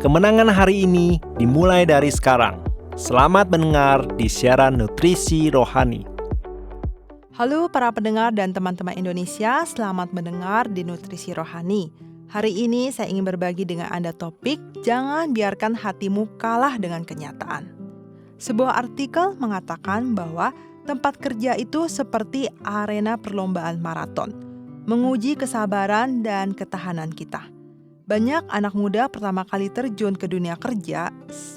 Kemenangan hari ini dimulai dari sekarang. Selamat mendengar di siaran Nutrisi Rohani. Halo para pendengar dan teman-teman Indonesia, selamat mendengar di Nutrisi Rohani. Hari ini saya ingin berbagi dengan Anda topik, jangan biarkan hatimu kalah dengan kenyataan. Sebuah artikel mengatakan bahwa tempat kerja itu seperti arena perlombaan maraton, menguji kesabaran dan ketahanan kita. Banyak anak muda pertama kali terjun ke dunia kerja,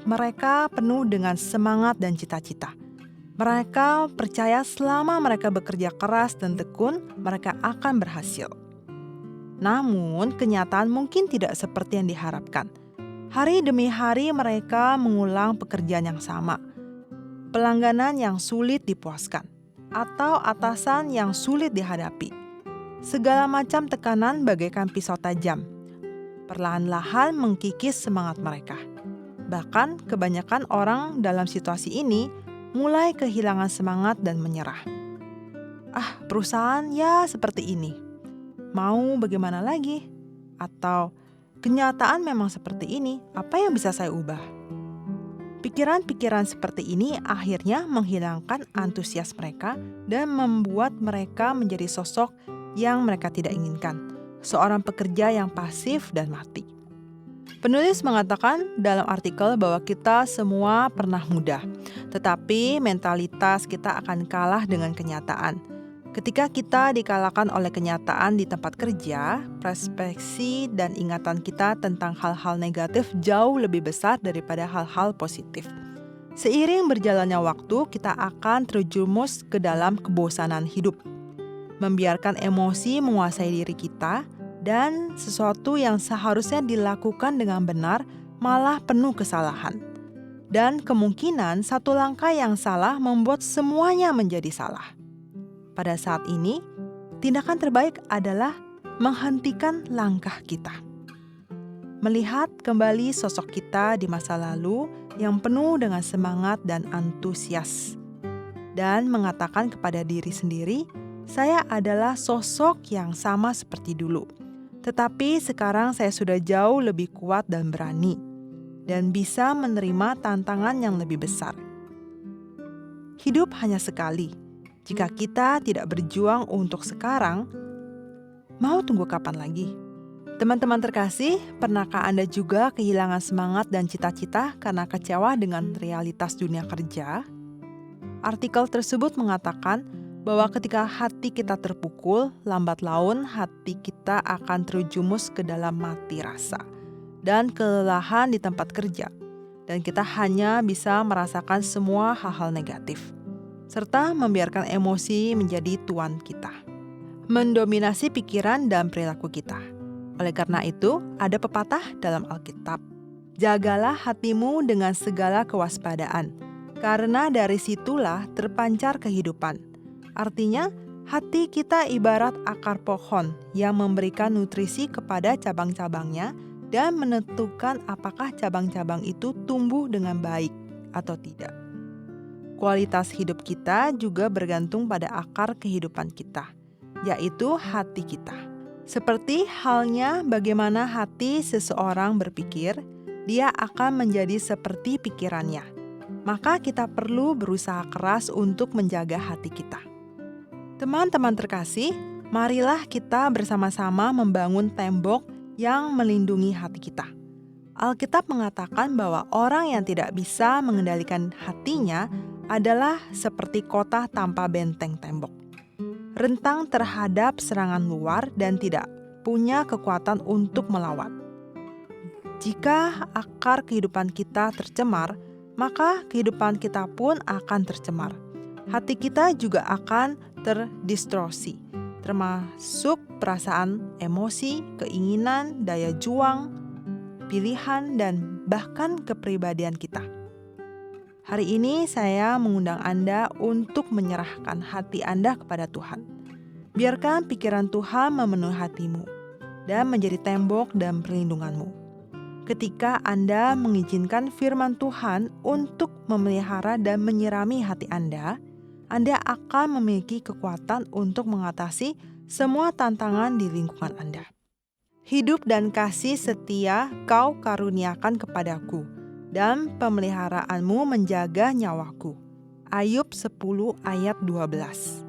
mereka penuh dengan semangat dan cita-cita. Mereka percaya selama mereka bekerja keras dan tekun, mereka akan berhasil. Namun, kenyataan mungkin tidak seperti yang diharapkan. Hari demi hari mereka mengulang pekerjaan yang sama, pelangganan yang sulit dipuaskan, atau atasan yang sulit dihadapi. Segala macam tekanan bagaikan pisau tajam, perlahan-lahan mengkikis semangat mereka. Bahkan kebanyakan orang dalam situasi ini mulai kehilangan semangat dan menyerah. Perusahaan ya seperti ini. Mau bagaimana lagi? Atau kenyataan memang seperti ini, apa yang bisa saya ubah? Pikiran-pikiran seperti ini akhirnya menghilangkan antusias mereka dan membuat mereka menjadi sosok yang mereka tidak inginkan. Seorang pekerja yang pasif dan mati. Penulis mengatakan dalam artikel bahwa kita semua pernah muda, tetapi mentalitas kita akan kalah dengan kenyataan. Ketika kita dikalahkan oleh kenyataan di tempat kerja, perspektif dan ingatan kita tentang hal-hal negatif jauh lebih besar daripada hal-hal positif. Seiring berjalannya waktu, kita akan terjerumus ke dalam kebosanan hidup, membiarkan emosi menguasai diri kita, dan sesuatu yang seharusnya dilakukan dengan benar malah penuh kesalahan. Dan kemungkinan satu langkah yang salah membuat semuanya menjadi salah. Pada saat ini, tindakan terbaik adalah menghentikan langkah kita. Melihat kembali sosok kita di masa lalu yang penuh dengan semangat dan antusias. Dan mengatakan kepada diri sendiri, saya adalah sosok yang sama seperti dulu. Tetapi sekarang saya sudah jauh lebih kuat dan berani, dan bisa menerima tantangan yang lebih besar. Hidup hanya sekali. Jika kita tidak berjuang untuk sekarang, mau tunggu kapan lagi? Teman-teman terkasih, pernahkah Anda juga kehilangan semangat dan cita-cita karena kecewa dengan realitas dunia kerja? Artikel tersebut mengatakan bahwa ketika hati kita terpukul, lambat laun hati kita akan terjumus ke dalam mati rasa dan kelelahan di tempat kerja. Dan kita hanya bisa merasakan semua hal-hal negatif, serta membiarkan emosi menjadi tuan kita, mendominasi pikiran dan perilaku kita. Oleh karena itu, ada pepatah dalam Alkitab, jagalah hatimu dengan segala kewaspadaan, karena dari situlah terpancar kehidupan. Artinya, hati kita ibarat akar pohon yang memberikan nutrisi kepada cabang-cabangnya dan menentukan apakah cabang-cabang itu tumbuh dengan baik atau tidak. Kualitas hidup kita juga bergantung pada akar kehidupan kita, yaitu hati kita. Seperti halnya bagaimana hati seseorang berpikir, dia akan menjadi seperti pikirannya. Maka kita perlu berusaha keras untuk menjaga hati kita. Teman-teman terkasih, marilah kita bersama-sama membangun tembok yang melindungi hati kita. Alkitab mengatakan bahwa orang yang tidak bisa mengendalikan hatinya adalah seperti kota tanpa benteng tembok. Rentang terhadap serangan luar dan tidak punya kekuatan untuk melawan. Jika akar kehidupan kita tercemar, maka kehidupan kita pun akan tercemar. Hati kita juga akan terdistorsi, termasuk perasaan, emosi, keinginan, daya juang, pilihan, dan bahkan kepribadian kita. Hari ini saya mengundang Anda untuk menyerahkan hati Anda kepada Tuhan. Biarkan pikiran Tuhan memenuhi hatimu dan menjadi tembok dan perlindunganmu. Ketika Anda mengizinkan firman Tuhan untuk memelihara dan menyirami hati Anda akan memiliki kekuatan untuk mengatasi semua tantangan di lingkungan Anda. Hidup dan kasih setia kau karuniakan kepadaku, dan pemeliharaanmu menjaga nyawaku. Ayub 10 ayat 12.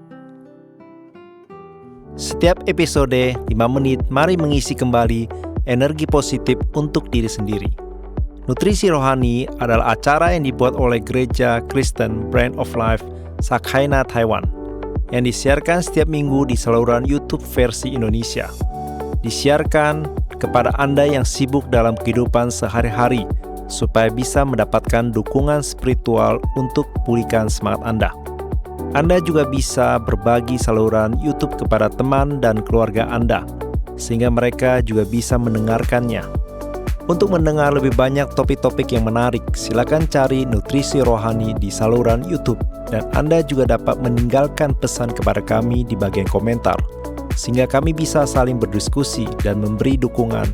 Setiap episode 5 menit, mari mengisi kembali energi positif untuk diri sendiri. Nutrisi Rohani adalah acara yang dibuat oleh Gereja Kristen Brand of Life Sakhaina Taiwan, yang disiarkan setiap minggu di saluran YouTube versi Indonesia. Disiarkan kepada Anda yang sibuk dalam kehidupan sehari-hari, supaya bisa mendapatkan dukungan spiritual untuk pulihkan semangat Anda. Anda juga bisa berbagi saluran YouTube kepada teman dan keluarga Anda, sehingga mereka juga bisa mendengarkannya. Untuk mendengar lebih banyak topik-topik yang menarik, silakan cari Nutrisi Rohani di saluran YouTube, dan Anda juga dapat meninggalkan pesan kepada kami di bagian komentar, sehingga kami bisa saling berdiskusi dan memberi dukungan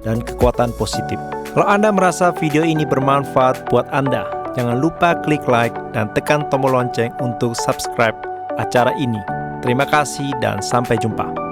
dan kekuatan positif. Kalau Anda merasa video ini bermanfaat buat Anda, jangan lupa klik like dan tekan tombol lonceng untuk subscribe acara ini. Terima kasih dan sampai jumpa.